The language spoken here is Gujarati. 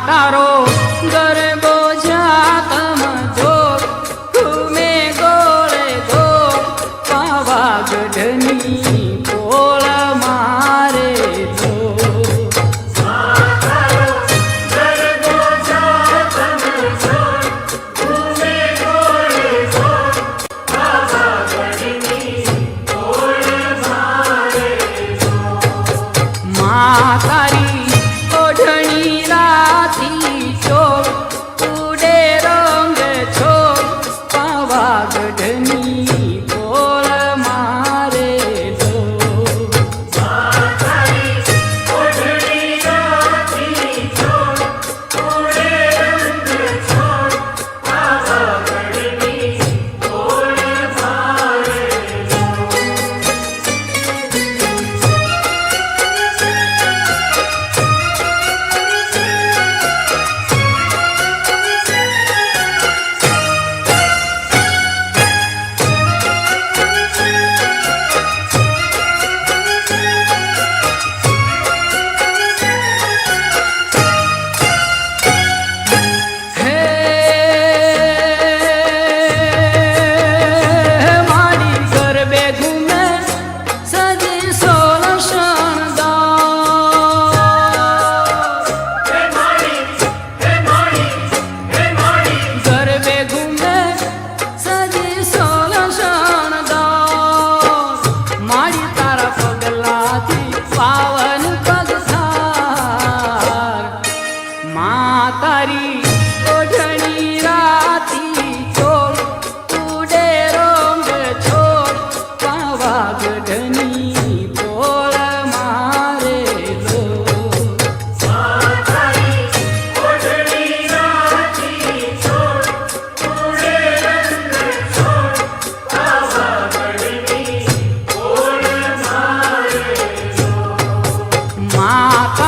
તારો ગરબો જાતમ જો ઘૂમે ગોળે ગો પાવાગઢની પોળ મારે જો તારી ઓઢણી રાતી ચોક ઉડે રંગ છો પાવાગઢની પોળ મારે જો તારી ઓઢણી રાતી ચોર ઉડે રોંગ છોડ પાવાગઢની પોળ મારે લો માતા